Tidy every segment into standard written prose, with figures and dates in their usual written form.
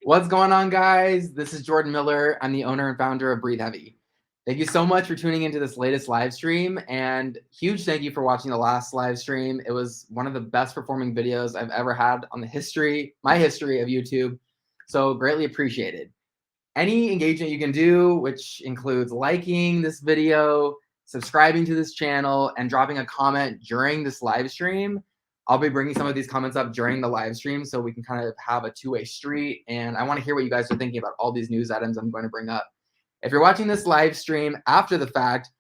What's going on, guys? This is Jordan Miller. I'm the owner and founder of BreatheHeavy. Thank you so much for tuning into this latest live stream, and huge thank you for watching the last live stream. It was one of the best performing videos I've ever had on my history of YouTube, so greatly appreciated. Any engagement you can do, which includes liking this video, subscribing to this channel, and dropping a comment during this live stream. I'll be bringing some of these comments up during the live stream so we can kind of have a two-way street. And I want to hear what you guys are thinking about all these news items I'm going to bring up. If you're watching this live stream after the fact,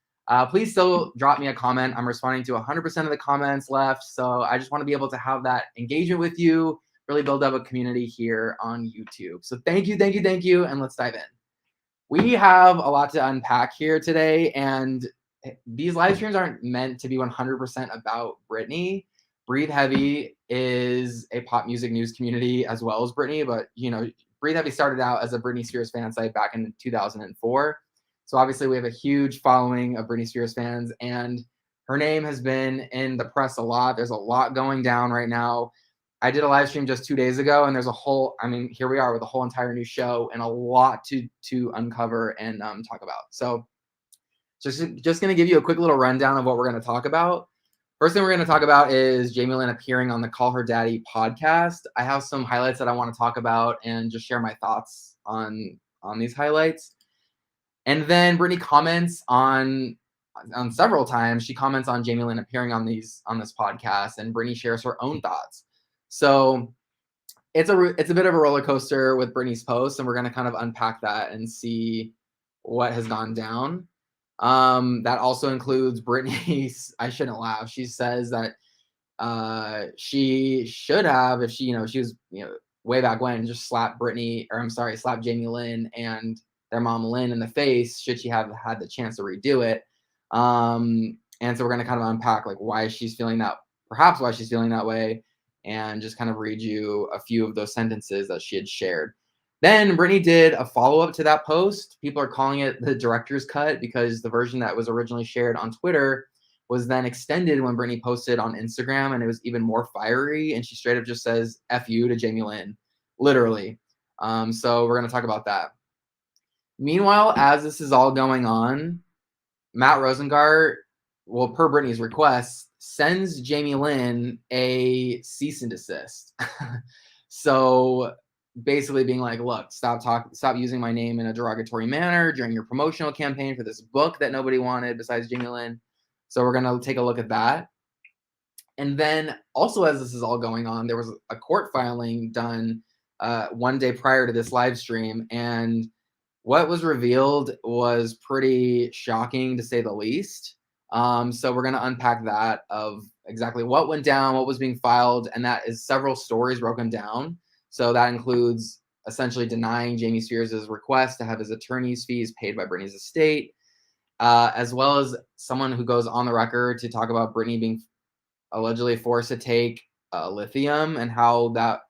please still drop me a comment. I'm responding to 100% of the comments left. So I just want to be able to have that engagement with you, really build up a community here on YouTube. So thank you, and let's dive in. We have a lot to unpack here today, and these live streams aren't meant to be 100% about Britney. BreatheHeavy is a pop music news community as well as Britney, but BreatheHeavy started out as a Britney Spears fan site back in 2004. So obviously we have a huge following of Britney Spears fans, and her name has been in the press a lot. There's a lot going down right now. I did a live stream just 2 days ago, and there's here we are with a whole entire new show and a lot to uncover and talk about. So just going to give you a quick little rundown of what we're going to talk about. First thing we're going to talk about is Jamie Lynn appearing on the Call Her Daddy podcast. I have some highlights that I want to talk about and just share my thoughts on these highlights. And then Britney comments on several times. She comments on Jamie Lynn appearing on this podcast, and Britney shares her own thoughts. So it's a bit of a roller coaster with Britney's posts, and we're going to kind of unpack that and see what has gone down. That also includes Britney's, I shouldn't laugh. She says that she should have, if she was, way back when, just slap Jamie Lynn and their mom Lynn in the face, should she have had the chance to redo it. And so we're going to kind of unpack why she's feeling that way, and just kind of read you a few of those sentences that she had shared. Then Britney did a follow-up to that post. People are calling it the director's cut because the version that was originally shared on Twitter was then extended when Britney posted on Instagram, and it was even more fiery, and she straight up just says F you to Jamie Lynn, literally. So we're going to talk about that. Meanwhile, as this is all going on, Matt Rosengart, per Britney's request, sends Jamie Lynn a cease and desist. So basically being like, look, stop using my name in a derogatory manner during your promotional campaign for this book that nobody wanted besides Jamie Lynn. So we're going to take a look at that. And then also, as this is all going on, there was a court filing done one day prior to this live stream, and what was revealed was pretty shocking, to say the least. So we're going to unpack that, of exactly what went down, what was being filed, and that is several stories broken down. So that includes essentially denying Jamie Spears' request to have his attorney's fees paid by Britney's estate, as well as someone who goes on the record to talk about Britney being allegedly forced to take Lithium, and how that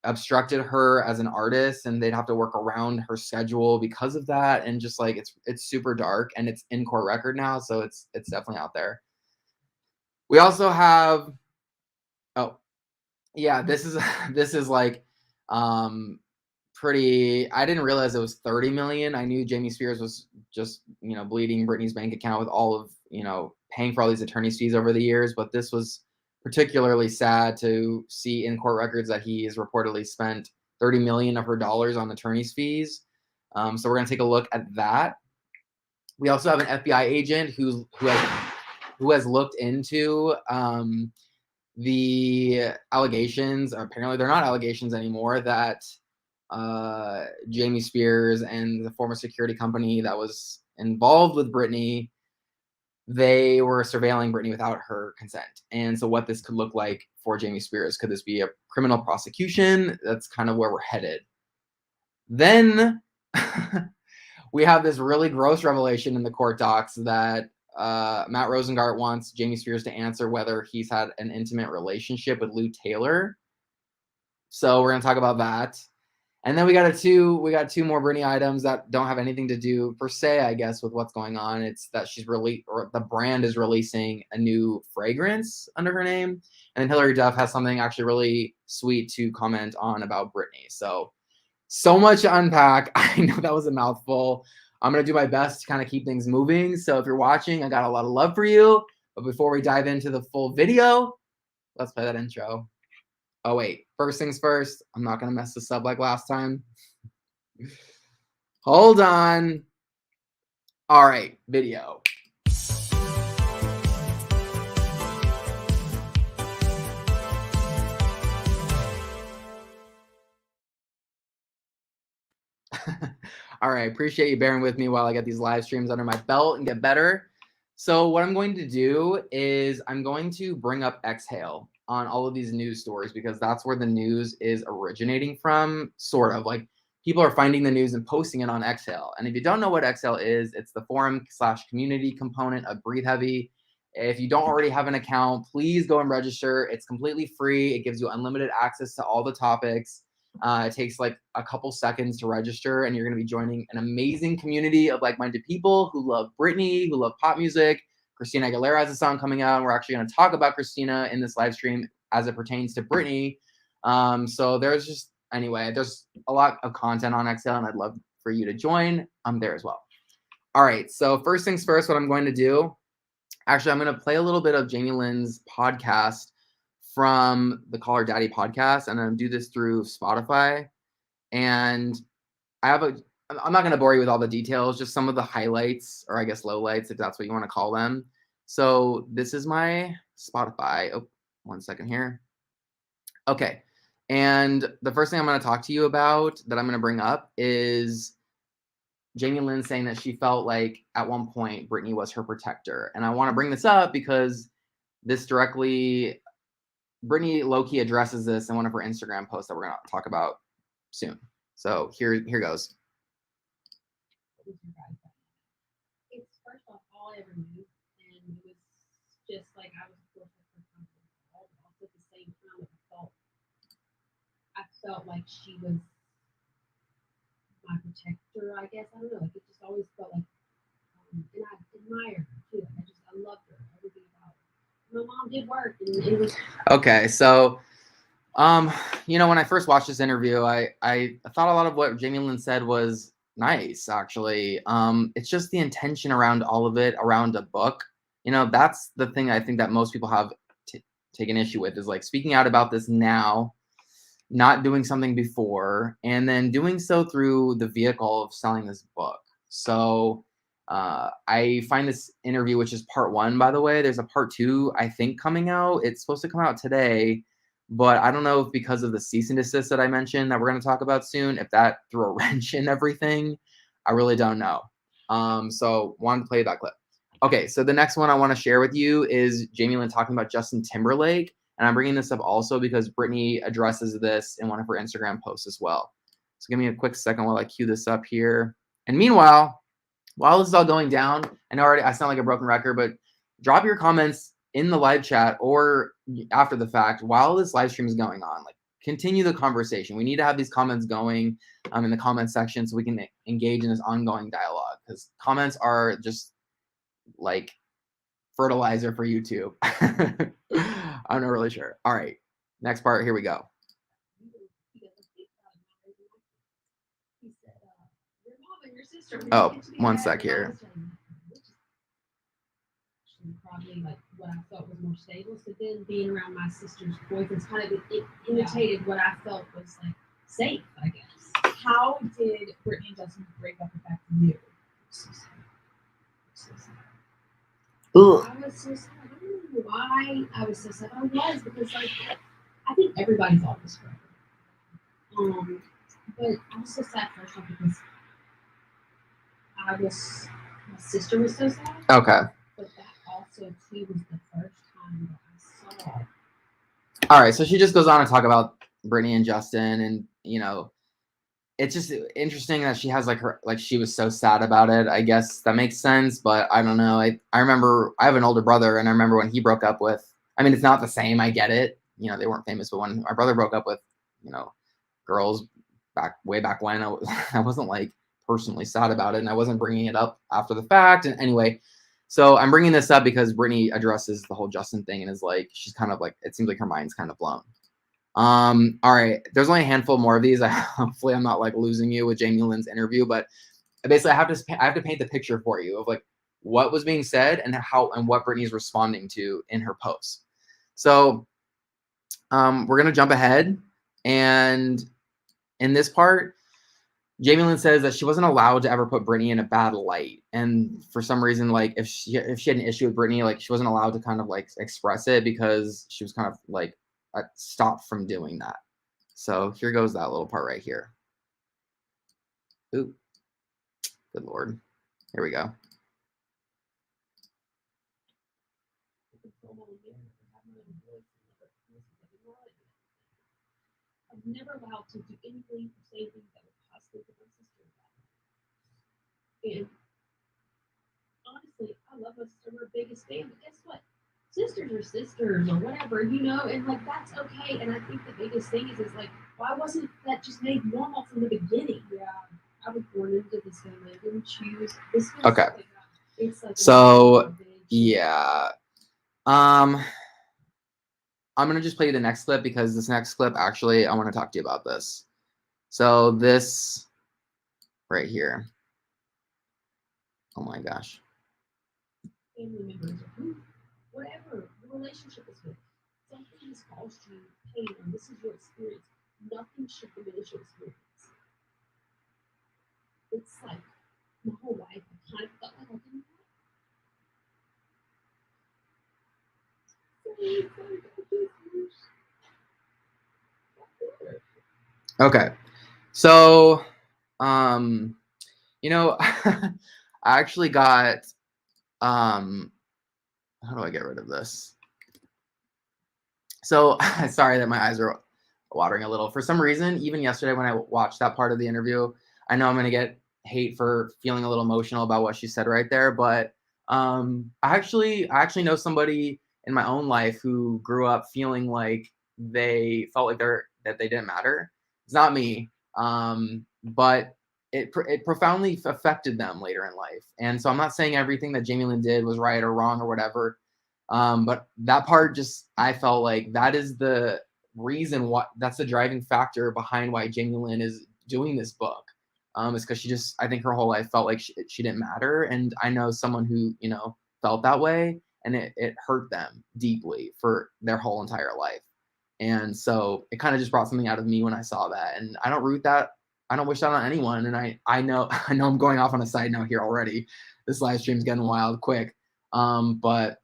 obstructed her as an artist, and they'd have to work around her schedule because of that. And just it's super dark, and it's in court record now, so it's definitely out there. We also have, this is pretty, I didn't realize it was 30 million. I knew Jamie Spears was just, bleeding Britney's bank account with all of, paying for all these attorney's fees over the years, but this was particularly sad to see in court records that he has reportedly spent 30 million of her dollars on attorney's fees. So we're going to take a look at that. We also have an FBI agent who has looked into the allegations, or apparently they're not allegations anymore, that Jamie Spears and the former security company that was involved with Britney, they were surveilling Britney without her consent. And so what this could look like for Jamie Spears, could this be a criminal prosecution? That's kind of where we're headed. Then we have this really gross revelation in the court docs that Matt Rosengart wants Jamie Spears to answer whether he's had an intimate relationship with Lou Taylor. So we're going to talk about that. And then we got two more Britney items that don't have anything to do per se, I guess, with what's going on. It's that the brand is releasing a new fragrance under her name. And then Hilary Duff has something actually really sweet to comment on about Britney. So So much to unpack. I know that was a mouthful. I'm going to do my best to kind of keep things moving. So if you're watching, I got a lot of love for you. But before we dive into the full video, let's play that intro. Oh, wait. First things first. I'm not going to mess this up like last time. Hold on. All right. Video. All right, appreciate you bearing with me while I get these live streams under my belt and get better. So what I'm going to do is I'm going to bring up Exhale on all of these news stories because that's where the news is originating from, sort of. Like people are finding the news and posting it on Exhale. And if you don't know what Exhale is, it's the forum/community component of BreatheHeavy. If you don't already have an account, please go and register. It's completely free. It gives you unlimited access to all the topics. It takes like a couple seconds to register, and you're going to be joining an amazing community of like-minded people who love Britney, who love pop music. Christina Aguilera has a song coming out, and we're actually going to talk about Christina in this live stream as it pertains to Britney. So there's a lot of content on Exhale, and I'd love for you to join. I'm there as well. All right, so first things first, what I'm going to do, actually, I'm going to play a little bit of Jamie Lynn's podcast from the Call Her Daddy podcast, and I'm gonna do this through Spotify. And I'm not gonna bore you with all the details, just some of the highlights, or I guess lowlights, if that's what you want to call them. So this is my Spotify. Oh, 1 second here. Okay. And the first thing I'm going to talk to you about that I'm going to bring up is Jamie Lynn saying that she felt like at one point Britney was her protector. And I want to bring this up because this directly, Britney low-key addresses this in one of her Instagram posts that we're going to talk about soon. So here goes. It's first off all I ever knew, and it was just like I was a but also at the same time I felt like she was my protector, I guess. I don't know. It just always felt like, and I admire her too. I loved her, everything about her. My mom did work, and it was okay. So, when I first watched this interview, I thought a lot of what Jamie Lynn said was nice, actually. It's just the intention around all of it, around a book. That's the thing I think that most people have taken issue with, is like speaking out about this now, not doing something before, and then doing so through the vehicle of selling this book. So I find this interview, which is part 1, by the way, there's a part 2, I think, coming out. It's supposed to come out today, but I don't know if because of the cease and desist that I mentioned that we're going to talk about soon, if that threw a wrench in everything. I really don't know. So wanted to play that clip. Okay, so the next one I want to share with you is Jamie Lynn talking about Justin Timberlake. And I'm bringing this up also because Britney addresses this in one of her Instagram posts as well. So give me a quick second while I cue this up here. And meanwhile, while this is all going down, and already I sound like a broken record, but drop your comments in the live chat or after the fact while this live stream is going on. Like, continue the conversation. We need to have these comments going in the comment section so we can engage in this ongoing dialogue, because comments are just like fertilizer for YouTube. I'm not really sure. All right, next part. Here we go. Oh, 1 sec here. Probably like what I felt was more stable. So then being around my sister's boyfriends kind of imitated what I felt was like safe, I guess. How did Britney and Justin break up with that from you? So sad. Ugh. I was so sad. I don't know why I was so sad. I was because like I think everybody thought it was forever. But I was so sad first off because my sister was so sad. Okay. But that also too was the first time that I saw it. All right, so she just goes on to talk about Britney and Justin, and it's just interesting that she has she was so sad about it. I guess that makes sense, but I don't know. I remember I have an older brother, and I remember when he broke up with. I mean, it's not the same. I get it. They weren't famous, but when my brother broke up with, girls way back when, I wasn't like personally sad about it, and I wasn't bringing it up after the fact. And anyway, so I'm bringing this up because Britney addresses the whole Justin thing and is like, she's kind of like, it seems like her mind's kind of blown. All right, there's only a handful more of these. Hopefully I'm not like losing you with Jamie Lynn's interview, but basically I have to paint the picture for you of like what was being said and what Britney's responding to in her post. So we're gonna jump ahead, and in this part, Jamie Lynn says that she wasn't allowed to ever put Britney in a bad light, and for some reason, like if she had an issue with Britney, like she wasn't allowed to kind of like express it because she was kind of like stopped from doing that. So here goes that little part right here. Ooh, good Lord. Here we go. I was never allowed to do anything or say things that would possibly put my sister down. And honestly, I love my sister. We're biggest fan, but guess what? Sisters are sisters or whatever, you know, and like that's okay. And I think the biggest thing is like, why wasn't that just made normal from the beginning? Yeah, I was born into this family. I didn't choose this. Okay. It's like so yeah. I'm going to just play you the next clip because this next clip, actually, I want to talk to you about this. So this right here. Oh my gosh. Family members or whatever the relationship is with. Something has caused you pain and this is your experience. Nothing should diminish your experience. It's like my whole life, I kind of felt like I didn't Okay. So, you know, I actually got, how do I get rid of this? So, sorry that my eyes are watering a little. For some reason, even yesterday when I watched that part of the interview, I know I'm going to get hate for feeling a little emotional about what she said right there, but I actually know somebody in my own life who grew up feeling like they felt like that they didn't matter. It's not me, but it profoundly affected them later in life. And so I'm not saying everything that Jamie Lynn did was right or wrong or whatever, but that part just I felt like that is the reason why, that's the driving factor behind why Jamie Lynn is doing this book. Is because she just, I think her whole life felt like she didn't matter. And I know someone who, you know, felt that way, and it hurt them deeply for their whole entire life. And so it kind of just brought something out of me when I saw that. And I don't root that. I don't wish that on anyone. And I know I'm going off on a side note here already. This live stream's getting wild quick. But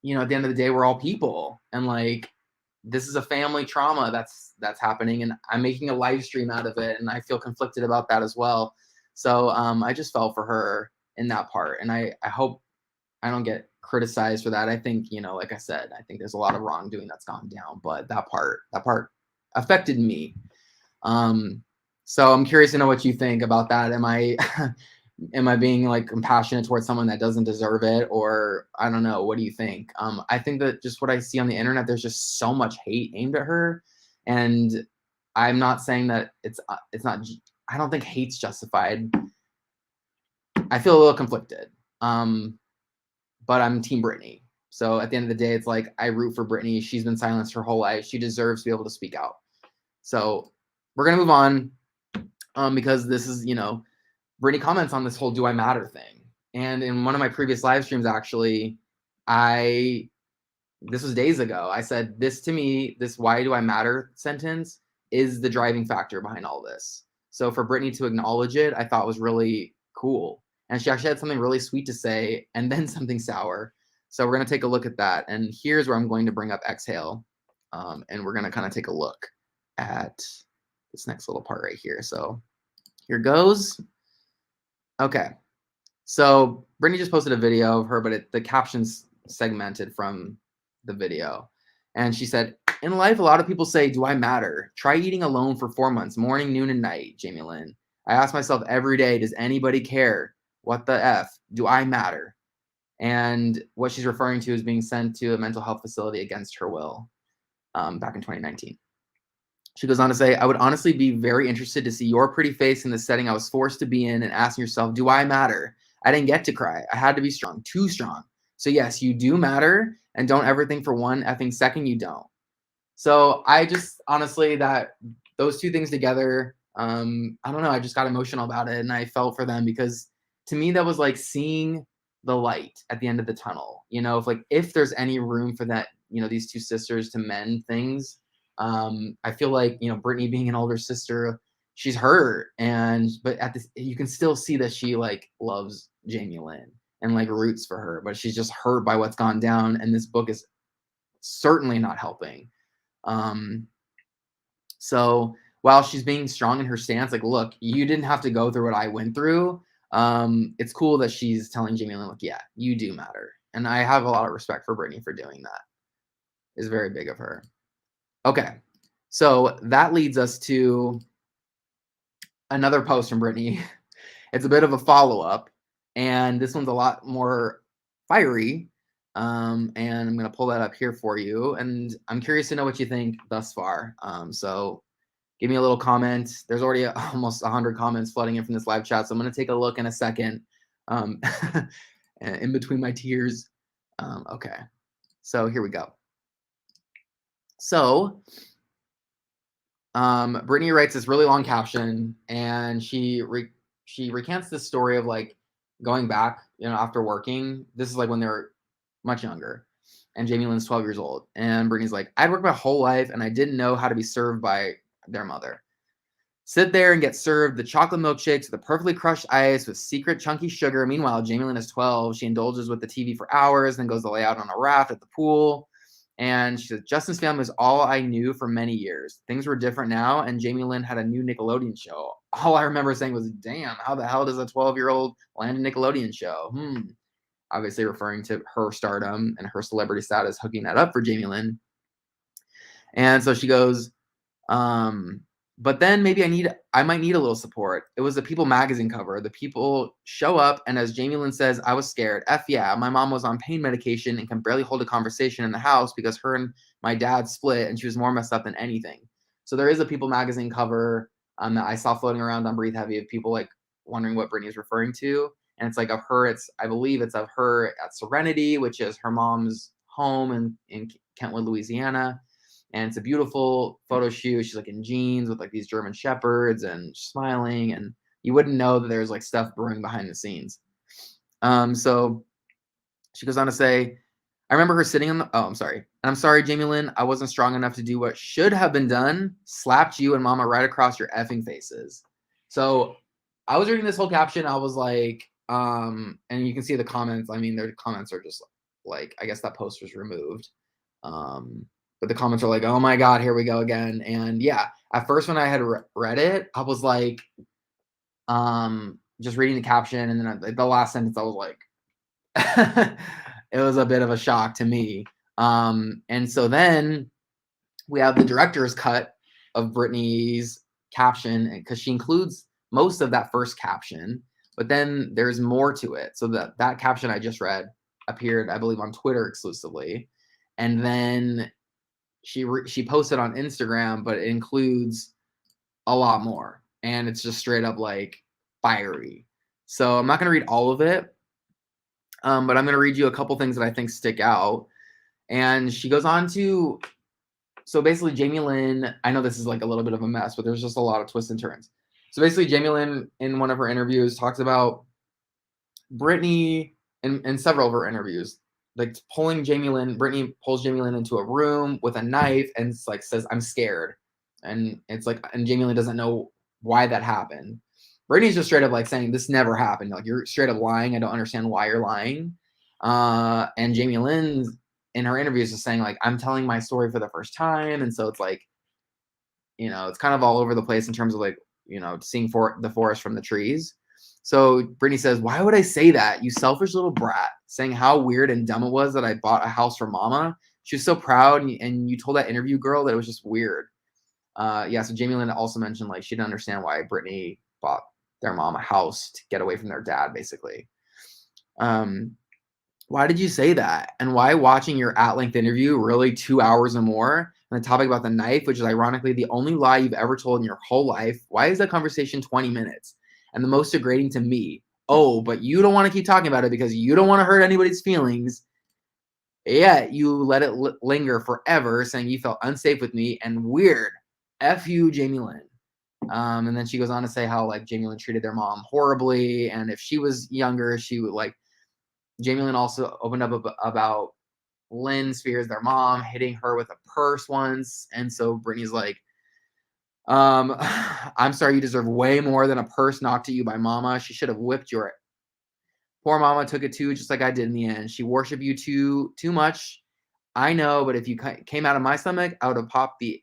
you know, at the end of the day, we're all people, and like this is a family trauma that's happening, and I'm making a live stream out of it, and I feel conflicted about that as well. So I just felt for her in that part, and I hope I don't get criticized for that. I think, you know, like I said, I think there's a lot of wrongdoing that's gone down, but that part affected me. So I'm curious to know what you think about that. Am I am I being like compassionate towards someone that doesn't deserve it, or I don't know, what do you think? I think that just what I see on the internet, there's just so much hate aimed at her, and I'm not saying that it's not, I don't think hate's justified. I feel a little conflicted, but I'm team Britney. So at the end of the day, it's like I root for Britney. She's been silenced her whole life. She deserves to be able to speak out. So we're gonna move on, because this is, you know, Britney comments on this whole "Do I Matter" thing. And in one of my previous live streams, actually, this was days ago, I said, this to me, this "Why do I matter" sentence is the driving factor behind all this. So for Britney to acknowledge it, I thought was really cool. And she actually had something really sweet to say and then something sour. So we're going to take a look at that. And here's where I'm going to bring up Exhale. And we're going to kind of take a look at this next little part right here. So here goes. Okay. So Brittany just posted a video of her, but the caption's segmented from the video. And she said, "In life, a lot of people say, 'Do I matter?' Try eating alone for 4 months, morning, noon, and night, Jamie Lynn. I ask myself every day, does anybody care? What the F? Do I matter?" And what she's referring to is being sent to a mental health facility against her will, back in 2019. She goes on to say, "I would honestly be very interested to see your pretty face in the setting I was forced to be in, and asking yourself, do I matter? I didn't get to cry. I had to be strong, too strong. So yes, you do matter, and don't ever think for one effing second you don't." So I just honestly that those two things together, I don't know, I just got emotional about it and I felt for them because to me that was like seeing the light at the end of the tunnel. If there's any room for that, these two sisters to mend things. I feel like, Brittany being an older sister, she's hurt but at this you can still see that she like loves Jamie Lynn and like roots for her, but she's just hurt by what's gone down and this book is certainly not helping. um, so while she's being strong in her stance, like, look, you didn't have to go through what I went through. It's cool that she's telling Jamie Lynn, look, yeah, you do matter. And I have a lot of respect for Brittany for doing that. It's very big of her. Okay. So that leads us to another post from Brittany. It's a bit of a follow-up, and this one's a lot more fiery. And I'm going to pull that up here for you. And I'm curious to know what you think thus far. So give me a little comment. There's already almost 100 comments flooding in from this live chat. So I'm going to take a look in a second in between my tears. Okay. So here we go. So Brittany writes this really long caption and she recants this story of like going back, after working. This is like when they were much younger. And Jamie Lynn's 12 years old. And Brittany's like, I'd worked my whole life and I didn't know how to be served by their mother. Sit there and get served the chocolate milkshakes with the perfectly crushed ice with secret chunky sugar. Meanwhile, Jamie Lynn is 12. She indulges with the TV for hours, then goes to lay out on a raft at the pool. And she said, Justin's family is all I knew for many years. Things were different now, and Jamie Lynn had a new Nickelodeon show. All I remember saying was, damn, how the hell does a 12-year-old land a Nickelodeon show? Obviously referring to her stardom and her celebrity status, hooking that up for Jamie Lynn. And so she goes, but then maybe I might need a little support. It was the People magazine cover. The People show up, and as Jamie Lynn says, I was scared. F yeah, my mom was on pain medication and can barely hold a conversation in the house because her and my dad split, and she was more messed up than anything. So there is a People magazine cover that I saw floating around on Breathe Heavy of people like wondering what Britney is referring to. And it's like of her, I believe it's of her at Serenity, which is her mom's home in Kentwood, Louisiana. And it's a beautiful photo shoot. She's like in jeans with like these German shepherds and smiling, and you wouldn't know that there's like stuff brewing behind the scenes. So she goes on to say, I remember her sitting I'm sorry. And I'm sorry, Jamie Lynn, I wasn't strong enough to do what should have been done. Slapped you and mama right across your effing faces. So I was reading this whole caption. I was like, and you can see the comments. I mean, their comments are just like, I guess that post was removed. But the comments are like, oh my God, here we go again. And yeah, at first when I had read it, I was like, just reading the caption. And then the last sentence, I was like, it was a bit of a shock to me. And so then we have the director's cut of Britney's caption because she includes most of that first caption, but then there's more to it. So that caption I just read appeared, I believe, on Twitter exclusively. And then she posted on Instagram, but it includes a lot more, and it's just straight up like fiery. So I'm not going to read all of it, but I'm going to read you a couple things that I think stick out. And she goes on to, so basically Jamie Lynn, I know this is like a little bit of a mess, but there's just a lot of twists and turns. So basically Jamie Lynn in one of her interviews talks about Britney in several of her interviews, like Britney pulls Jamie Lynn into a room with a knife and it's like says, I'm scared. And it's like, and Jamie Lynn doesn't know why that happened. Britney's just straight up like saying, this never happened. Like, you're straight up lying. I don't understand why you're lying. And Jamie Lynn in her interviews is saying like, I'm telling my story for the first time. And so it's like, it's kind of all over the place in terms of like, seeing the forest from the trees. So Britney says, why would I say that, you selfish little brat, saying how weird and dumb it was that I bought a house for mama. She was so proud, and you told that interview girl that it was just weird. Yeah, so Jamie Lynn also mentioned like she didn't understand why Britney bought their mom a house to get away from their dad, basically. Why did you say that? And why watching your at-length interview, really 2 hours or more, on the topic about the knife, which is ironically the only lie you've ever told in your whole life, why is that conversation 20 minutes? And the most degrading to me, oh, but you don't want to keep talking about it because you don't want to hurt anybody's feelings. Yet you let it linger forever, saying you felt unsafe with me and weird. F you, Jamie Lynn. And then she goes on to say how like Jamie Lynn treated their mom horribly, and if she was younger, she would like. Jamie Lynn also opened up about Lynn Spears, their mom, hitting her with a purse once, and so Britney's like, I'm sorry, you deserve way more than a purse knocked at you by mama. She should have whipped your poor mama, took it too, just like I did in the end. She worshiped you too much. I know, but if you came out of my stomach, I would have popped the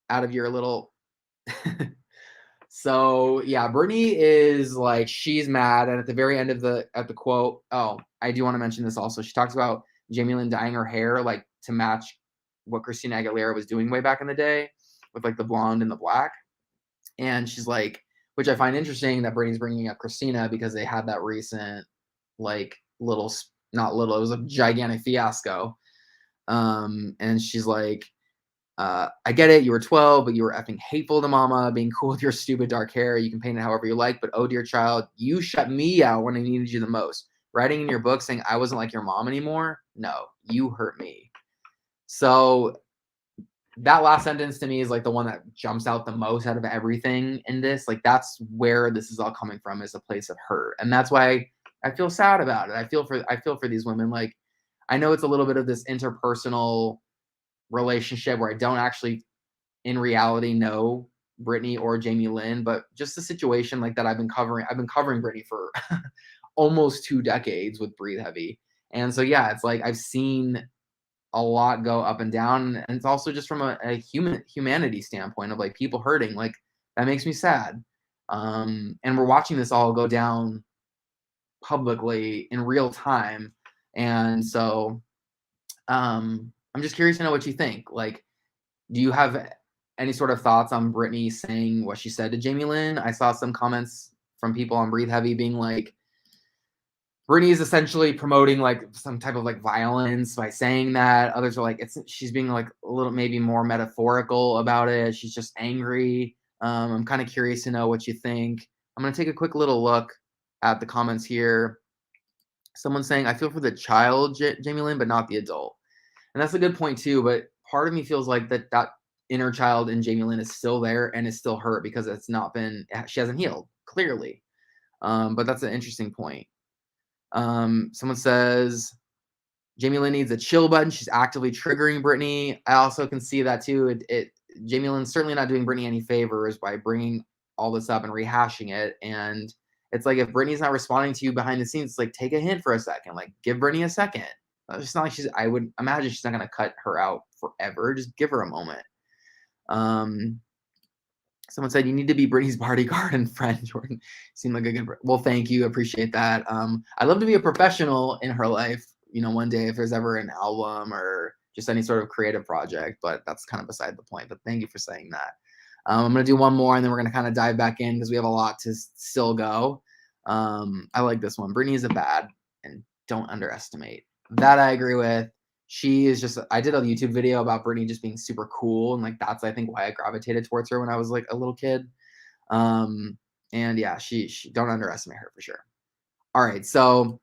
out of your little. So yeah, Britney is like, she's mad, and at the very end of the quote, oh, I do want to mention this also. She talks about Jamie Lynn dyeing her hair like to match what Christina Aguilera was doing way back in the day with like the blonde and the black. And she's like, which I find interesting that Britney's bringing up Christina because they had that recent like not little, it was a gigantic fiasco. And she's like, I get it. You were 12, but you were effing hateful to mama, being cool with your stupid dark hair. You can paint it however you like, but oh, dear child, you shut me out when I needed you the most. Writing in your book saying I wasn't like your mom anymore. No, you hurt me. So that last sentence to me is like the one that jumps out the most out of everything in this. Like that's where this is all coming from, is a place of hurt. And that's why I feel sad about it. I feel for these women. Like, I know it's a little bit of this interpersonal relationship where I don't actually in reality know Britney or Jamie Lynn, but just the situation like that I've been covering Britney for almost 2 decades with Breathe Heavy. And so yeah, it's like I've seen a lot go up and down, and it's also just from a humanity standpoint of like people hurting. Like that makes me sad. And we're watching this all go down publicly in real time. And so I'm just curious to know what you think. Like, do you have any sort of thoughts on Britney saying what she said to Jamie Lynn? I saw some comments from people on Breathe Heavy being like, Britney is essentially promoting like some type of like violence by saying that. Others are like, she's being like a little maybe more metaphorical about it. She's just angry. I'm kind of curious to know what you think. I'm gonna take a quick little look at the comments here. Someone's saying, I feel for the child, Jamie Lynn, but not the adult. And that's a good point too. But part of me feels like that inner child in Jamie Lynn is still there and is still hurt because she hasn't healed, clearly. But that's an interesting point. Someone says Jamie Lynn needs a chill button. She's actively triggering Britney. I also can see that too. Jamie Lynn's certainly not doing Britney any favors by bringing all this up and rehashing it. And it's like, if Britney's not responding to you behind the scenes, it's like, take a hint for a second. Like, give Britney a second. It's not like I would imagine she's not going to cut her out forever. Just give her a moment. Someone said, you need to be Britney's bodyguard and friend, Jordan. Seemed like a good, well, thank you. Appreciate that. I'd love to be a professional in her life, one day if there's ever an album or just any sort of creative project, but that's kind of beside the point. But thank you for saying that. I'm going to do one more and then we're going to kind of dive back in because we have a lot to still go. I like this one. Britney is a bad and don't underestimate. That I agree with. She is just, I did a YouTube video about Britney just being super cool. And like, that's, I think, why I gravitated towards her when I was like a little kid. And yeah, she don't underestimate her for sure. All right. So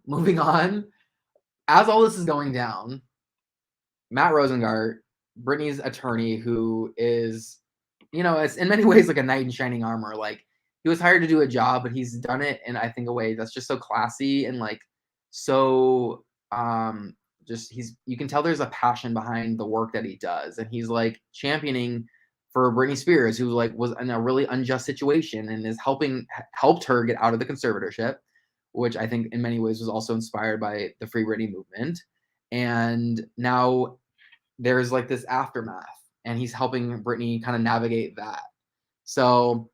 moving on, as all this is going down, Mathew Rosengart, Britney's attorney, who is, it's in many ways like a knight in shining armor. Like, he was hired to do a job, but he's done it in, I think, a way that's just so classy and like so you can tell there's a passion behind the work that he does, and he's like championing for Britney Spears, who like was in a really unjust situation and is helped her get out of the conservatorship, which I think in many ways was also inspired by the Free Britney movement. And now there's like this aftermath, and he's helping Britney kind of navigate that. So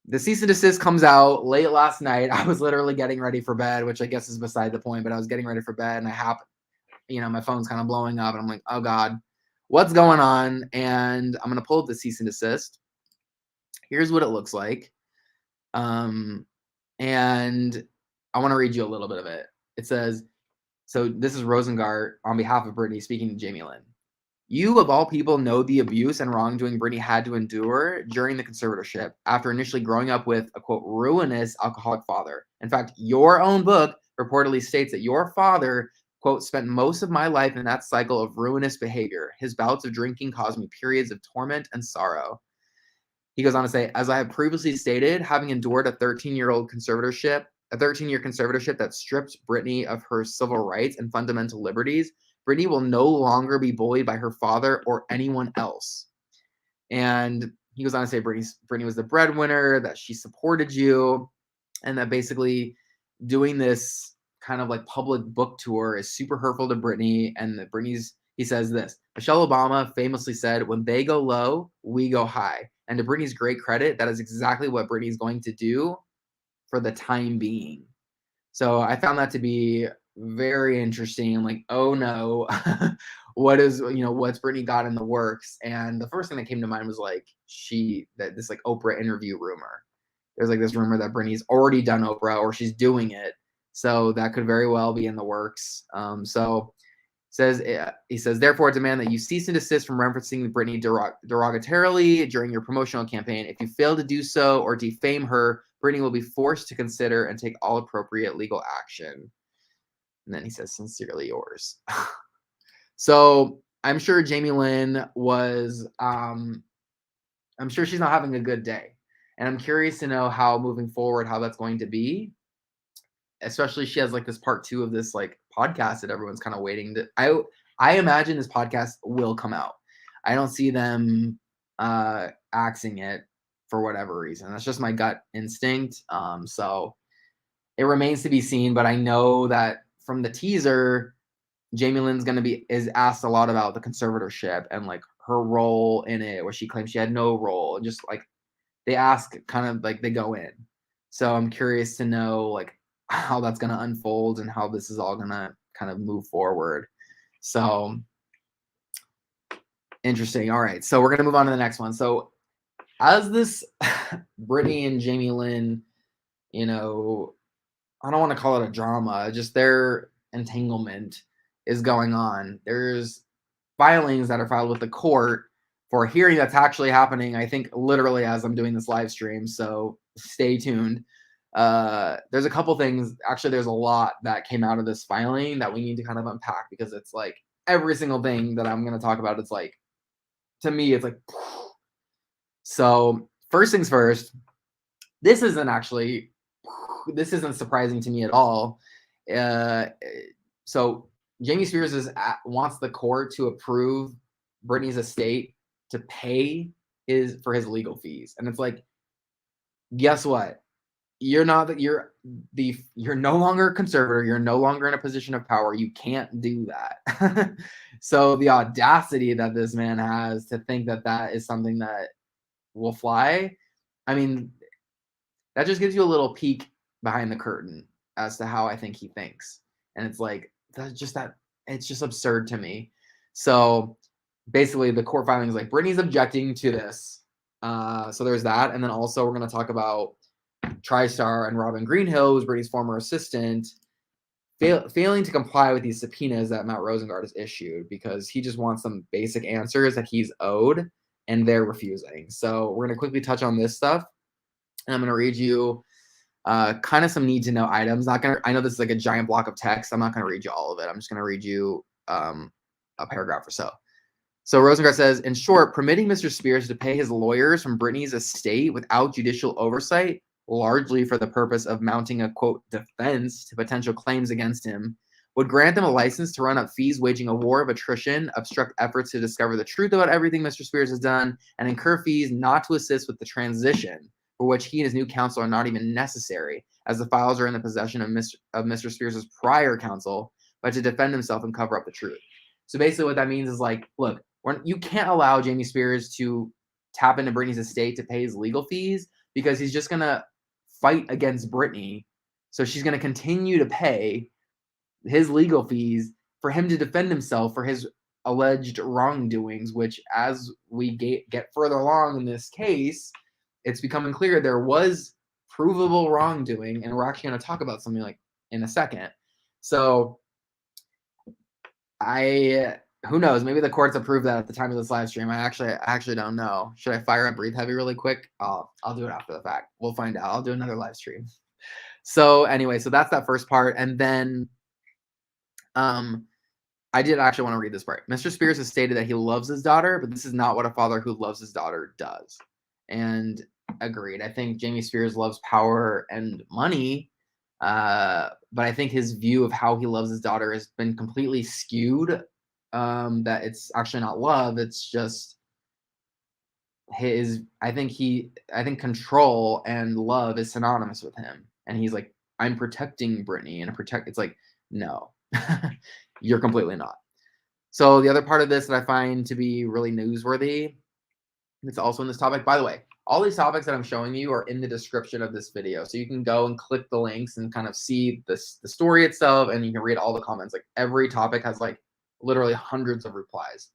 the cease and desist comes out late last night. I was literally getting ready for bed, which I guess is beside the point, but I was getting ready for bed and my phone's kind of blowing up and I'm like, oh God, what's going on? And I'm going to pull up the cease and desist. Here's what it looks like. And I want to read you a little bit of it. It says, so this is Rosengart on behalf of Britney speaking to Jamie Lynn. You, of all people, know the abuse and wrongdoing Britney had to endure during the conservatorship after initially growing up with a, quote, ruinous alcoholic father. In fact, your own book reportedly states that your father, quote, spent most of my life in that cycle of ruinous behavior. His bouts of drinking caused me periods of torment and sorrow. He goes on to say, as I have previously stated, having endured a 13-year conservatorship that stripped Britney of her civil rights and fundamental liberties, Britney will no longer be bullied by her father or anyone else. And he goes on to say, Britney was the breadwinner, that she supported you, and that basically doing this kind of like public book tour is super hurtful to Britney. And that he says this, Michelle Obama famously said, when they go low, we go high. And to Britney's great credit, that is exactly what Britney's going to do for the time being. So I found that to be very interesting. Like, oh no, what's Britney got in the works? And the first thing that came to mind was like this like Oprah interview rumor. There's like this rumor that Britney's already done Oprah or she's doing it. So that could very well be in the works. He says, therefore, I demand that you cease and desist from referencing Britney derogatorily during your promotional campaign. If you fail to do so or defame her, Britney will be forced to consider and take all appropriate legal action. And then he says, sincerely yours. So I'm sure Jamie Lynn was, I'm sure she's not having a good day. And I'm curious to know how moving forward, how that's going to be. Especially she has like this part 2 of this like podcast that everyone's kind of waiting to. I imagine this podcast will come out. I don't see them axing it for whatever reason. That's just my gut instinct. So it remains to be seen, but I know that from the teaser, Jamie Lynn's is asked a lot about the conservatorship and like her role in it, where she claims she had no role, and just like they ask kind of like they go in. So I'm curious to know like how that's going to unfold and how this is all going to kind of move forward. So interesting. All right. So we're going to move on to the next one. So as this Britney and Jamie Lynn, I don't want to call it a drama, just their entanglement is going on. There's filings that are filed with the court for a hearing that's actually happening, I think, literally as I'm doing this live stream. So stay tuned. There's a couple things, actually there's a lot that came out of this filing that we need to kind of unpack, because it's like every single thing that I'm going to talk about, it's like, to me, it's like, so first things first, this isn't surprising to me at all. So Jamie Spears wants the court to approve Britney's estate to pay for his legal fees. And it's like, guess what? You're no longer a conservator. You're no longer in a position of power. You can't do that. So the audacity that this man has to think that that is something that will fly. I mean, that just gives you a little peek behind the curtain as to how I think he thinks. And it's like, it's just absurd to me. So basically the court filing is like, Britney's objecting to this. So there's that. And then also we're going to talk about TriStar and Robin Greenhill, who's Britney's former assistant, failing to comply with these subpoenas that Matt Rosengart has issued, because he just wants some basic answers that he's owed, and they're refusing. So we're going to quickly touch on this stuff, and I'm going to read you kind of some need to know items. I know this is like a giant block of text. I'm not going to read you all of it. I'm just going to read you a paragraph or so. So Rosengart says, in short, permitting Mr. Spears to pay his lawyers from Britney's estate without judicial oversight, largely for the purpose of mounting a, quote, defense to potential claims against him, would grant them a license to run up fees, waging a war of attrition, obstruct efforts to discover the truth about everything Mr. Spears has done, and incur fees not to assist with the transition, for which he and his new counsel are not even necessary, as the files are in the possession of Mr. Spears' prior counsel, but to defend himself and cover up the truth. So basically what that means is like, look, you can't allow Jamie Spears to tap into Britney's estate to pay his legal fees, because he's just going to fight against Britney. So she's going to continue to pay his legal fees for him to defend himself for his alleged wrongdoings, which as we get further along in this case, it's becoming clear there was provable wrongdoing, and we're actually going to talk about something like in a second. So who knows? Maybe the courts approved that at the time of this live stream. I actually don't know. Should I fire up BreatheHeavy really quick? I'll do it after the fact. We'll find out. I'll do another live stream. So anyway, so that's that first part. And then I did actually want to read this part. Mr. Spears has stated that he loves his daughter, but this is not what a father who loves his daughter does. And agreed. I think Jamie Spears loves power and money, but I think his view of how he loves his daughter has been completely skewed. That it's actually not love; it's just his. I think control and love is synonymous with him, and he's like, I'm protecting Britney and it's like, no, you're completely not. So the other part of this that I find to be really newsworthy, it's also in this topic. By the way, all these topics that I'm showing you are in the description of this video. So you can go and click the links and kind of see the story itself, and you can read all the comments. Like every topic has like literally hundreds of replies.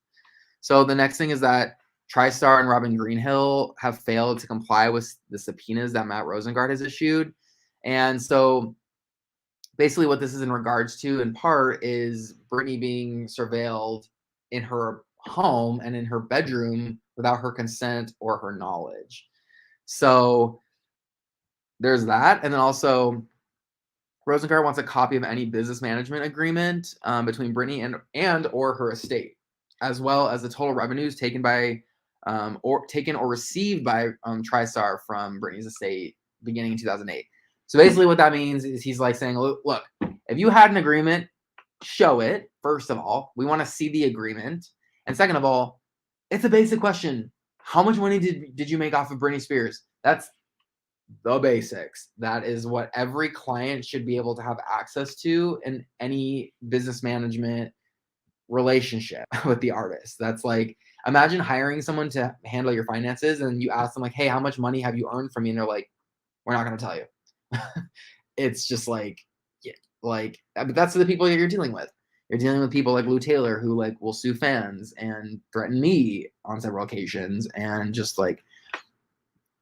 So the next thing is that TriStar and Robin Greenhill have failed to comply with the subpoenas that Matt Rosengart has issued. And so basically what this is in regards to in part is Britney being surveilled in her home and in her bedroom without her consent or her knowledge. So there's that. And then also Rosengart wants a copy of any business management agreement between Britney and or her estate, as well as the total revenues taken by or received by TriStar from Britney's estate beginning in 2008. So basically what that means is he's like saying, look, if you had an agreement, show it. First of all, we want to see the agreement. And second of all, it's a basic question. How much money did you make off of Britney Spears? That's the basics. That is what every client should be able to have access to in any business management relationship with the artist. That's like, imagine hiring someone to handle your finances and you ask them like, hey, how much money have you earned from me? And they're like, we're not going to tell you. It's just like, yeah, like, but that's the people that you're dealing with. You're dealing with people like Lou Taylor who like will sue fans and threaten me on several occasions, and just like,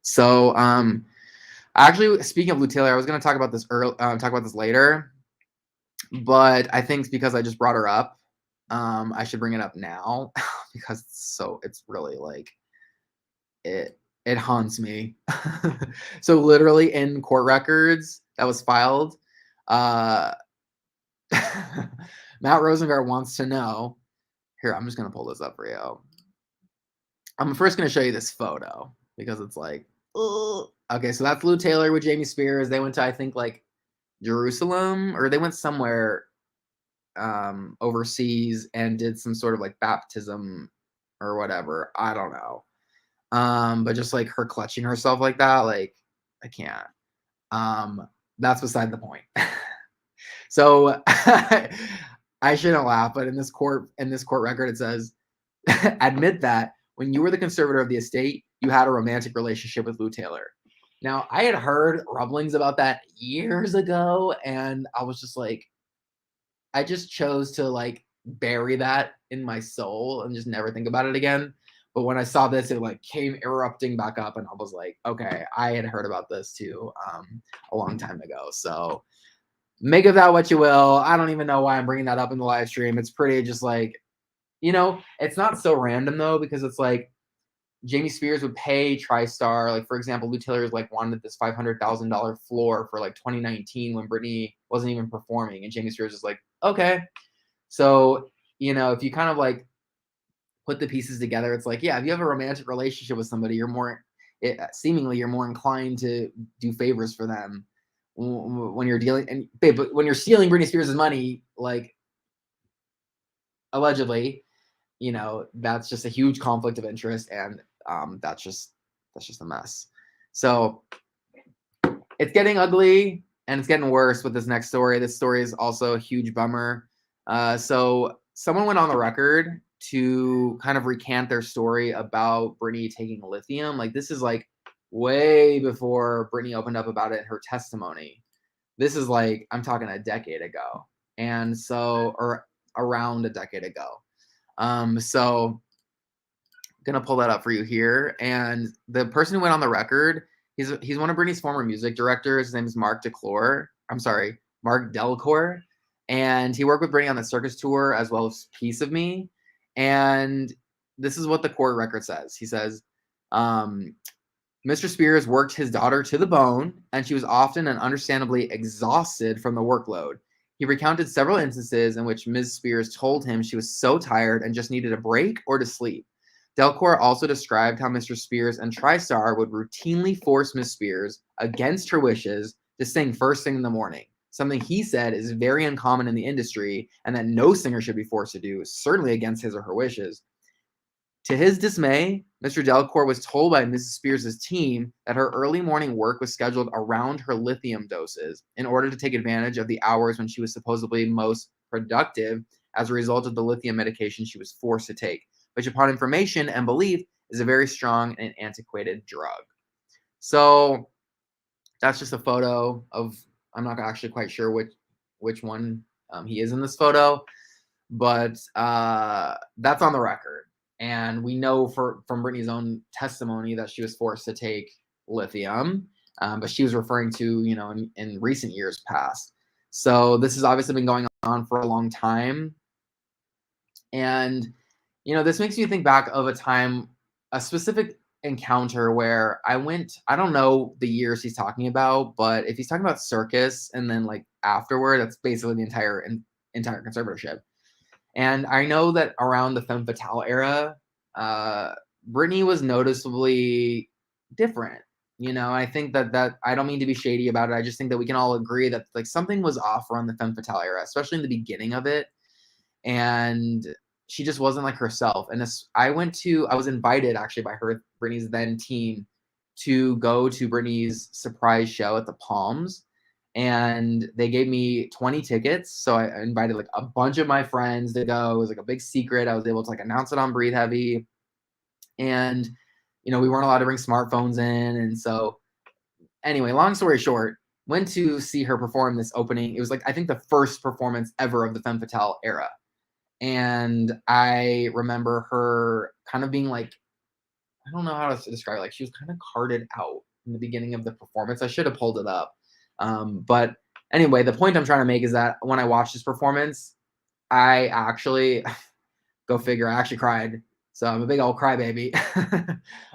so actually speaking of Lou Taylor, I was going to talk about this later, but I think because I just brought her up, I should bring it up now because it's really like it haunts me. So literally in court records that was filed, Matt Rosengart wants to know. Here, I'm just gonna pull this up for you. I'm first gonna show you this photo because it's like, ugh. Okay, so that's Lou Taylor with Jamie Spears. They went to, I think, like Jerusalem, or they went somewhere overseas and did some sort of like baptism or whatever. I don't know. But just like her clutching herself like that, like I can't. That's beside the point. So I shouldn't laugh, but in this court record, it says, admit that when you were the conservator of the estate, you had a romantic relationship with Lou Taylor. Now, I had heard rumblings about that years ago, and I was just like, I just chose to like bury that in my soul and just never think about it again. But when I saw this, it like came erupting back up, and I was like, okay, I had heard about this too a long time ago. So make of that what you will. I don't even know why I'm bringing that up in the live stream. It's pretty just like, it's not so random though, because it's like Jamie Spears would pay TriStar. Like, for example, Lou Taylor's like wanted this $500,000 floor for like 2019 when Britney wasn't even performing. And Jamie Spears is like, okay. So, if you kind of like put the pieces together, it's like, yeah, if you have a romantic relationship with somebody, seemingly you're more inclined to do favors for them when you're dealing. But when you're stealing Britney Spears' money, like allegedly, that's just a huge conflict of interest, and that's just a mess. So it's getting ugly, and it's getting worse with this next story. This story is also a huge bummer. So someone went on the record to kind of recant their story about Britney taking lithium. Like, this is like way before Britney opened up about it in her testimony. This is like, I'm talking a decade ago, or around a decade ago. So I'm gonna pull that up for you here. And the person who went on the record, he's one of Britney's former music directors. His name is Mark Delcourt. And he worked with Britney on the Circus tour as well as Piece of Me. And this is what the court record says. He says, Mr. Spears worked his daughter to the bone, and she was often and understandably exhausted from the workload. He recounted several instances in which Ms. Spears told him she was so tired and just needed a break or to sleep. Delcourt also described how Mr. Spears and TriStar would routinely force Ms. Spears, against her wishes, to sing first thing in the morning, something he said is very uncommon in the industry and that no singer should be forced to do, certainly against his or her wishes. To his dismay, Mr. Delcourt was told by Mrs. Spears' team that her early morning work was scheduled around her lithium doses in order to take advantage of the hours when she was supposedly most productive as a result of the lithium medication she was forced to take, which upon information and belief is a very strong and antiquated drug. So that's just a photo of, I'm not actually quite sure which one he is in this photo, but that's on the record. And we know from Britney's own testimony that she was forced to take lithium, but she was referring to, in recent years past. So this has obviously been going on for a long time. And, this makes me think back of a specific encounter where I don't know the years he's talking about, but if he's talking about circus and then like afterward, that's basically the entire conservatorship. And I know that around the femme fatale era, Britney was noticeably different. I think that I don't mean to be shady about it. I just think that we can all agree that like something was off around the femme fatale era, especially in the beginning of it. And she just wasn't like herself. And I was invited actually by Britney's then team to go to Britney's surprise show at the Palms. And they gave me 20 tickets. So I invited like a bunch of my friends to go. It was like a big secret. I was able to like announce it on BreatheHeavy. And, we weren't allowed to bring smartphones in. And so anyway, long story short, went to see her perform this opening. It was like, I think the first performance ever of the femme fatale era. And I remember her kind of being like, I don't know how to describe it. Like she was kind of carted out in the beginning of the performance. I should have pulled it up. But anyway, the point I'm trying to make is that when I watched this performance, I actually, go figure, I actually cried. So I'm a big old crybaby.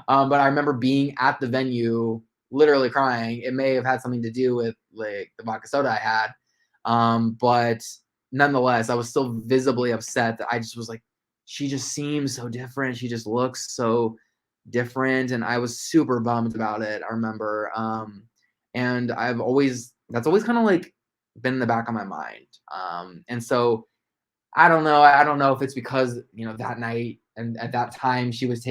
But I remember being at the venue, literally crying. It may have had something to do with like the vodka soda I had. But nonetheless, I was still visibly upset that I just was like, she just seems so different. She just looks so different. And I was super bummed about it. I remember. And that's always kind of like been in the back of my mind. And so I don't know if it's because, that night and at that time she was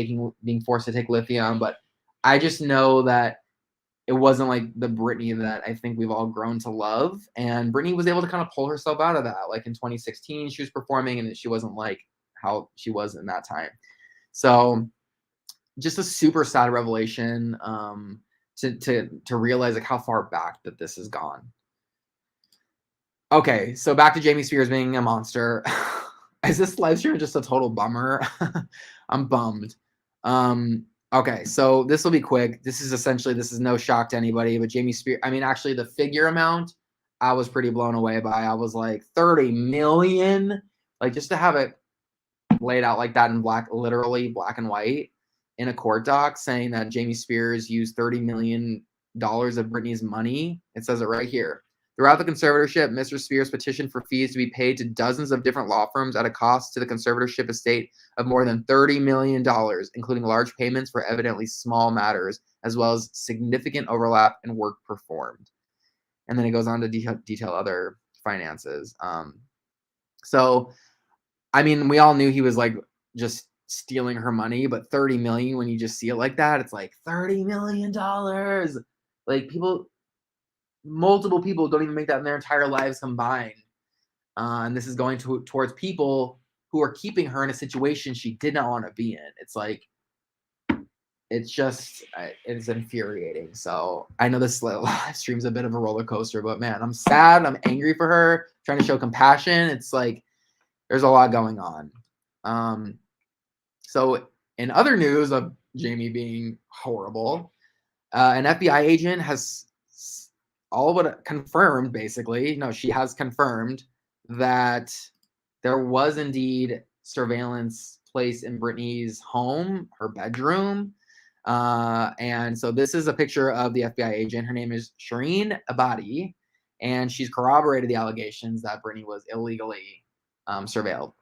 being forced to take lithium, but I just know that it wasn't like the Britney that I think we've all grown to love. And Britney was able to kind of pull herself out of that. Like in 2016, she was performing and she wasn't like how she was in that time. So just a super sad revelation to realize like how far back that this has gone. Okay, so back to Jamie Spears being a monster. Is this live stream just a total bummer? I'm bummed. Okay, so this will be quick. This is no shock to anybody, but Jamie Spears, actually the figure amount, I was pretty blown away by. I was like 30 million, like just to have it laid out like that in literally black and white in a court doc saying that Jamie Spears used $30 million of Britney's money. It says it right here. Throughout the conservatorship, Mr. Spears petitioned for fees to be paid to dozens of different law firms at a cost to the conservatorship estate of more than $30 million, including large payments for evidently small matters, as well as significant overlap in work performed. And then it goes on to detail other finances. So, we all knew he was like just stealing her money, but 30 million, when you just see it like that, it's like $30 million. Like multiple people don't even make that in their entire lives combined. And this is going towards people who are keeping her in a situation she did not want to be in. It's like, it's infuriating. So I know this live stream's a bit of a roller coaster, but man, I'm sad. I'm angry for her, trying to show compassion. It's like, there's a lot going on. So in other news of Jamie being horrible, an FBI agent has all but confirmed, basically, she has confirmed that there was indeed surveillance placed in Britney's home, her bedroom. And so this is a picture of the FBI agent. Her name is Shireen Abadi. and she's corroborated the allegations that Britney was illegally surveilled.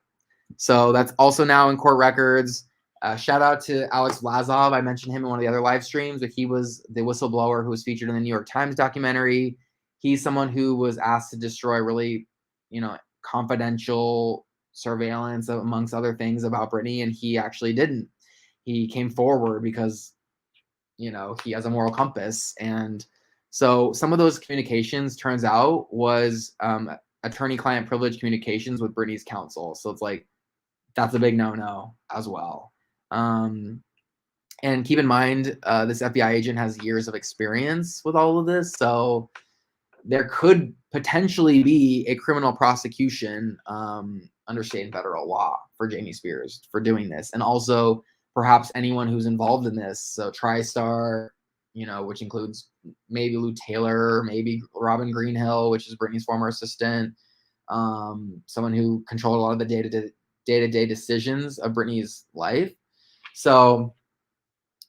So that's also now in court records. Shout out to Alex Vlasov. I mentioned him in one of the other live streams, but he was the whistleblower who was featured in the New York Times documentary. He's someone who was asked to destroy really, confidential surveillance amongst other things about Britney, and he actually didn't. He came forward because, he has a moral compass. And so some of those communications, turns out, was attorney-client privilege communications with Britney's counsel. So it's like, that's a big no-no as well. And keep in mind, this FBI agent has years of experience with all of this. So there could potentially be a criminal prosecution under state and federal law for Jamie Spears for doing this. And also perhaps anyone who's involved in this. So TriStar, which includes maybe Lou Taylor, maybe Robin Greenhill, which is Britney's former assistant, someone who controlled a lot of the day-to-day decisions of Britney's life. So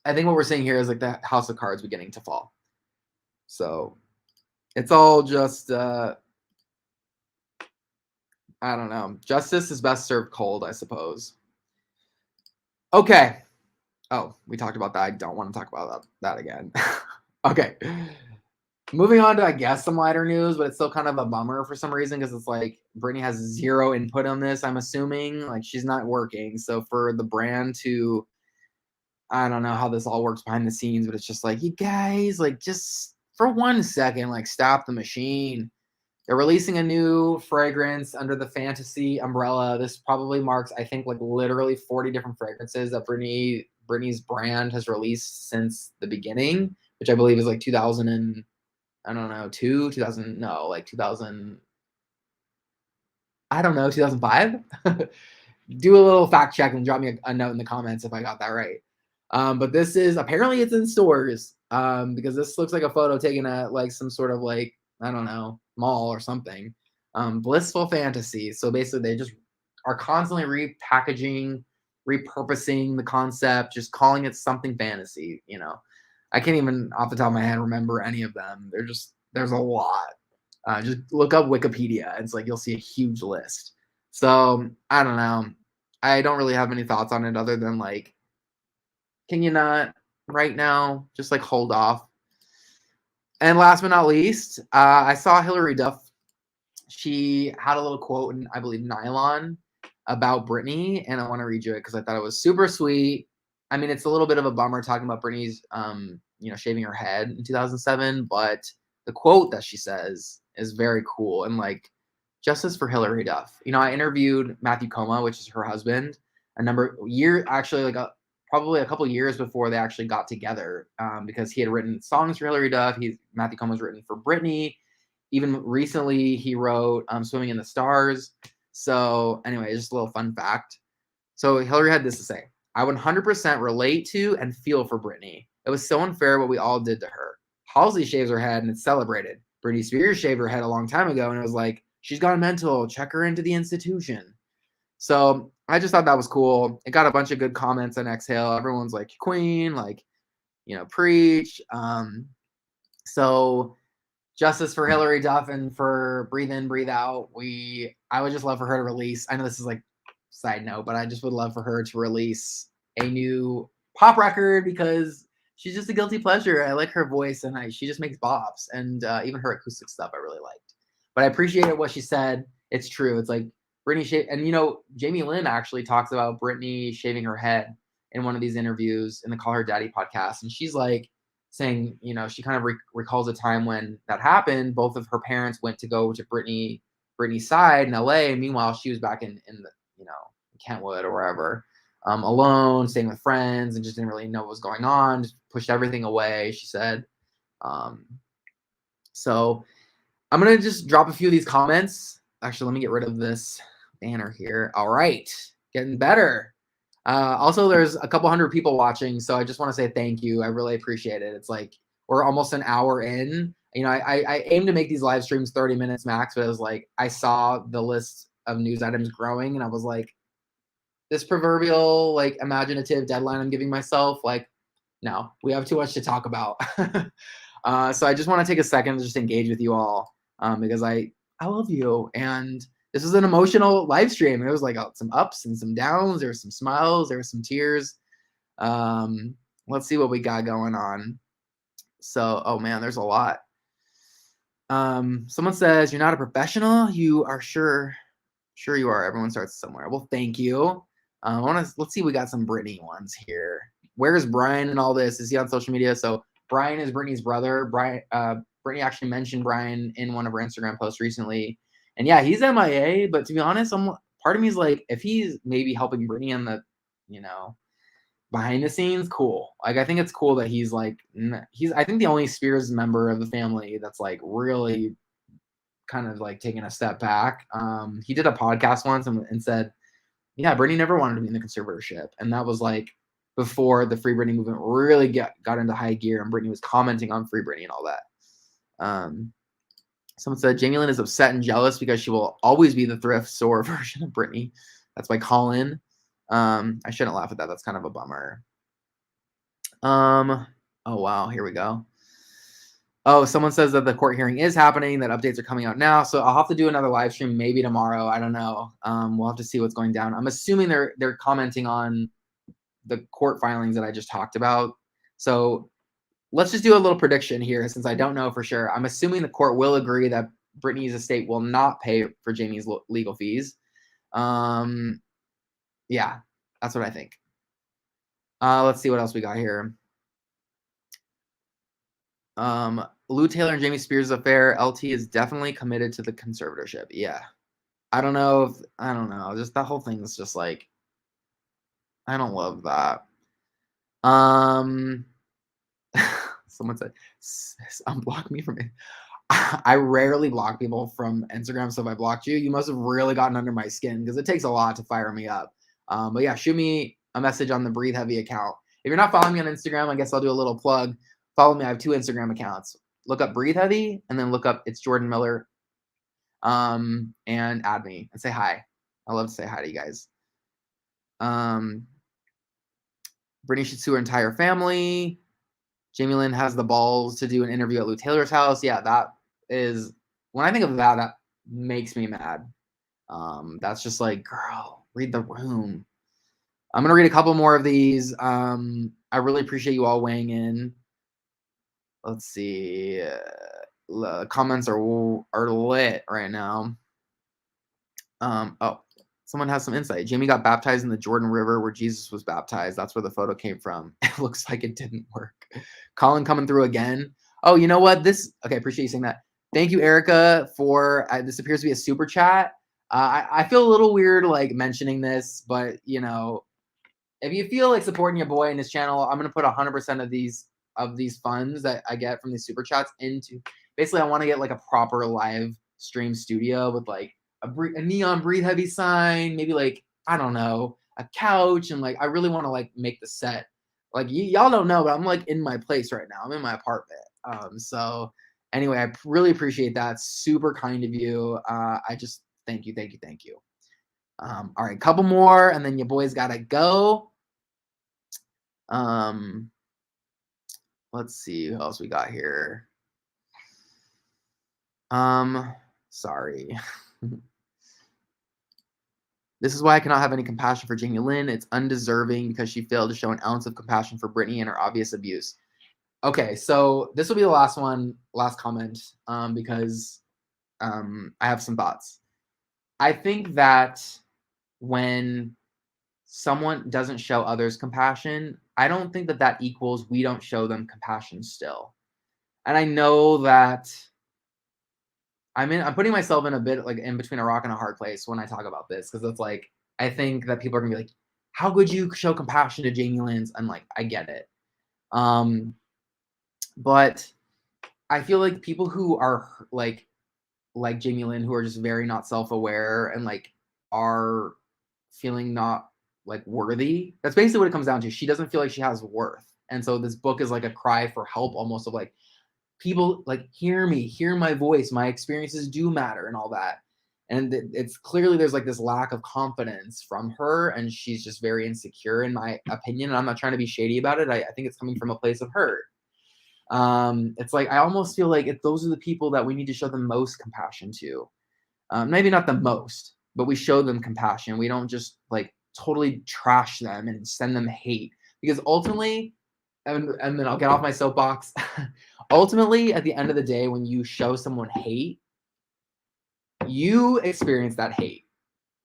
I think what we're seeing here is like the house of cards beginning to fall. So it's all just, I don't know. Justice is best served cold, I suppose. Okay. Oh, we talked about that. I don't want to talk about that again. Okay. Moving on to, I guess, some lighter news, but it's still kind of a bummer for some reason because it's like Britney has zero input on this, I'm assuming. Like, she's not working. So for the brand to, I don't know how this all works behind the scenes, but it's just like, you guys, like, just for 1 second, like, stop the machine. They're releasing a new fragrance under the Fantasy umbrella. This probably marks, I think, like literally 40 different fragrances that Britney's brand has released since the beginning, which I believe is like 2000 and I don't know, 2000, no, like 2000, I don't know, 2005. Do a little fact check and drop me a note in the comments if I got that right. But this is, apparently it's in stores because this looks like a photo taken at like some sort of like, I don't know, mall or something. Blissful Fantasy. So basically they just are constantly repackaging, repurposing the concept, just calling it something fantasy, I can't even off the top of my head remember any of them. There's a lot. Just look up Wikipedia. It's like you'll see a huge list. So I don't know. I don't really have any thoughts on it other than like, can you not right now just like hold off? And last but not least, I saw Hilary Duff. She had a little quote in, I believe, Nylon about Britney, and I want to read you it because I thought it was super sweet. I mean, it's a little bit of a bummer talking about Britney's, shaving her head in 2007, but the quote that she says is very cool and like, justice for Hilary Duff. I interviewed Matthew Coma, which is her husband, probably a couple years before they actually got together, because he had written songs for Hilary Duff. Matthew Coma's written for Britney. Even recently, he wrote "Swimming in the Stars." So anyway, just a little fun fact. So Hilary had this to say: "I would 100% relate to and feel for Britney. It was so unfair what we all did to her. Halsey shaves her head and it's celebrated. Britney Spears shaved her head a long time ago and it was like, she's gone mental. Check her into the institution." So I just thought that was cool. It got a bunch of good comments on Exhale. Everyone's like, queen, like, preach. So justice for Hilary Duff and for Breathe In, Breathe Out. I would just love for her to release. I know this is like side note, but I just would love for her to release a new pop record because she's just a guilty pleasure. I like her voice and she just makes bops, and even her acoustic stuff I really liked. But I appreciated what she said. It's true. It's like Britney and Jamie Lynn actually talks about Britney shaving her head in one of these interviews in the Call Her Daddy podcast, and she's like saying, she kind of recalls a time when that happened. Both of her parents went to go to Britney's side in LA, and meanwhile she was back in the Kentwood or wherever, alone, staying with friends, and just didn't really know what was going on. Just pushed everything away, she said. So I'm gonna just drop a few of these comments. Actually, let me get rid of this banner here. All right, getting better. Also, there's a couple hundred people watching, so I just want to say thank you. I really appreciate it. It's like we're almost an hour in. I aim to make these live streams 30 minutes max, but it was like I saw the list of news items growing, and I was like, this proverbial like imaginative deadline I'm giving myself, like, no, we have too much to talk about. So I just want to take a second to just engage with you all. because I love you. And this was an emotional live stream. It was like some ups and some downs. There were some smiles. There were some tears. Let's see what we got going on. So, oh man, there's a lot. Someone says, you're not a professional. You are sure you are. Everyone starts somewhere. Well, thank you. Let's see. We got some Britney ones here. Where's Brian in all this? Is he on social media? So Brian is Britney's brother. Britney actually mentioned Brian in one of her Instagram posts recently. And yeah, he's MIA, but to be honest, part of me is like, if he's maybe helping Britney in the, behind the scenes, cool. Like, I think it's cool that he's like, I think the only Spears member of the family that's like really kind of like taking a step back. He did a podcast once and said, yeah, Britney never wanted to be in the conservatorship. And that was like before the Free Britney movement really got into high gear, and Britney was commenting on Free Britney and all that. Someone said, Jamie Lynn is upset and jealous because she will always be the thrift store version of Britney. That's by Colin. I shouldn't laugh at that. That's kind of a bummer. Oh, wow. Here we go. Oh, someone says that the court hearing is happening, that updates are coming out now. So I'll have to do another live stream maybe tomorrow. I don't know. We'll have to see what's going down. I'm assuming they're commenting on the court filings that I just talked about. So let's just do a little prediction here, since I don't know for sure. I'm assuming the court will agree that Britney's estate will not pay for Jamie's legal fees. Yeah, that's what I think. Let's see what else we got here. Lou Taylor and Jamie Spears' affair. LT is definitely committed to the conservatorship. Yeah. I don't know. Just that whole thing is just like, I don't love that. Someone said, unblock me from it. I rarely block people from Instagram, so if I blocked you, you must have really gotten under my skin, because it takes a lot to fire me up. But yeah, shoot me a message on the BreatheHeavy account. If you're not following me on Instagram, I guess I'll do a little plug. Follow me. I have 2 Instagram accounts. Look up BreatheHeavy and then look up It's Jordan Miller. And add me and say hi. I love to say hi to you guys. Britney should sue her entire family. Jamie Lynn has the balls to do an interview at Lou Taylor's house. Yeah, that is, when I think of that, that makes me mad. That's just like, girl, read the room. I'm going to read a couple more of these. I really appreciate you all weighing in. Let's see. Comments are lit right now. Oh, someone has some insight. Jamie got baptized in the Jordan River where Jesus was baptized. That's where the photo came from. It looks like it didn't work. Colin coming through again. Oh, you know what? Okay, appreciate you saying that. Thank you, Erica, for this appears to be a super chat. I feel a little weird like mentioning this, but if you feel like supporting your boy in his channel, I'm gonna put 100% of these funds that I get from these super chats into. Basically, I want to get like a proper live stream studio with like a neon BreatheHeavy sign, maybe like, I don't know, a couch, and like I really want to like make the set. Like y'all don't know, but I'm like in my place right now. I'm in my apartment. So anyway, I really appreciate that. Super kind of you. I just thank you. All right, couple more, and then your boys gotta go. Let's see who else we got here. Sorry. This is why I cannot have any compassion for Jamie Lynn. It's undeserving because she failed to show an ounce of compassion for Britney and her obvious abuse. Okay, so this will be the last comment, because I have some thoughts. I think that when someone doesn't show others compassion, I don't think that equals we don't show them compassion still. And I know that I'm putting myself in a bit like in between a rock and a hard place when I talk about this, because it's like, I think that people are gonna be like, how could you show compassion to Jamie Lynn's? I'm like, I get it. But I feel like people who are like Jamie Lynn, who are just very not self-aware and like are feeling not like worthy. That's basically what it comes down to. She doesn't feel like she has worth. And so this book is like a cry for help, almost, of like, people like, hear me, hear my voice, my experiences do matter and all that. And it's clearly there's like this lack of confidence from her, and she's just very insecure, in my opinion. And I'm not trying to be shady about it. I think it's coming from a place of hurt. It's like I almost feel like those are the people that we need to show the most compassion to. Maybe not the most, but we show them compassion. We don't just like totally trash them and send them hate, because ultimately, and then I'll get off my soapbox. Ultimately, at the end of the day, when you show someone hate, you experience that hate.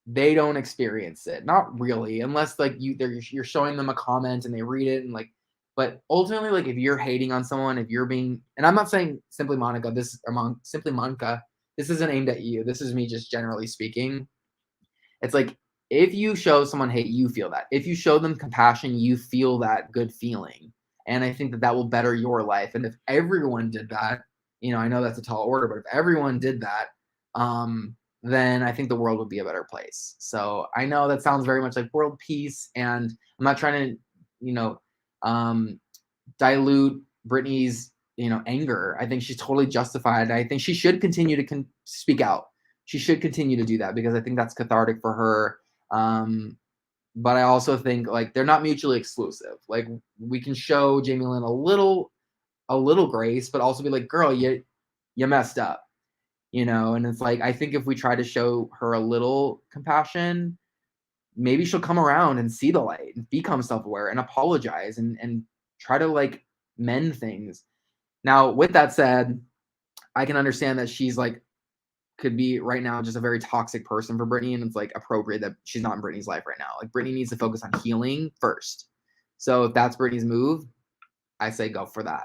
They don't experience it, not really, unless like you're showing them a comment and they read it and like. But ultimately, like if you're hating on someone, if you're being, and I'm not saying simply Monica, simply Monica, this isn't aimed at you. This is me just generally speaking. It's like if you show someone hate, you feel that. If you show them compassion, you feel that good feeling. And I think that that will better your life. And if everyone did that, I know that's a tall order, but if everyone did that, then I think the world would be a better place. So I know that sounds very much like world peace, and I'm not trying to, um, dilute Britney's, anger. I think she's totally justified. I think she should continue to speak out. She should continue to do that because I think that's cathartic for her. But I also think like they're not mutually exclusive. Like we can show Jamie Lynn a little grace, but also be like, girl, you messed up, and it's like I think if we try to show her a little compassion, maybe she'll come around and see the light and become self-aware and apologize and try to like mend things. Now, with that said, I can understand that she's like could be right now just a very toxic person for Britney, and it's like appropriate that she's not in Britney's life right now. Like Britney needs to focus on healing first. So if that's Britney's move, I say go for that.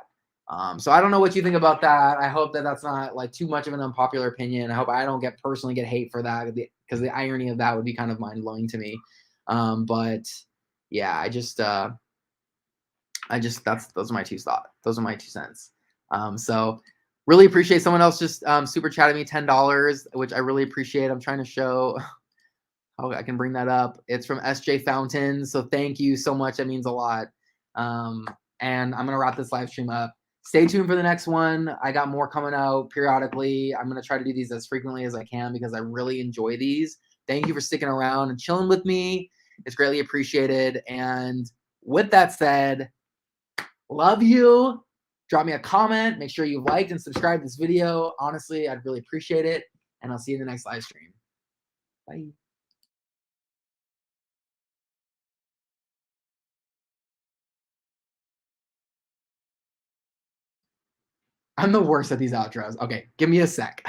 So I don't know what you think about that. I hope that that's not like too much of an unpopular opinion. I hope I don't personally get hate for that, because the irony of that would be kind of mind blowing to me. But yeah, those are my two thoughts. Those are my 2 cents. So really appreciate someone else just super chatting me $10, which I really appreciate. I'm trying to show how I can bring that up. It's from SJ Fountain. So thank you so much. That means a lot. And I'm going to wrap this live stream up. Stay tuned for the next one. I got more coming out periodically. I'm going to try to do these as frequently as I can because I really enjoy these. Thank you for sticking around and chilling with me. It's greatly appreciated. And with that said, love you. Drop me a comment. Make sure you liked and subscribed this video. Honestly, I'd really appreciate it. And I'll see you in the next live stream. Bye. I'm the worst at these outros. Okay, give me a sec.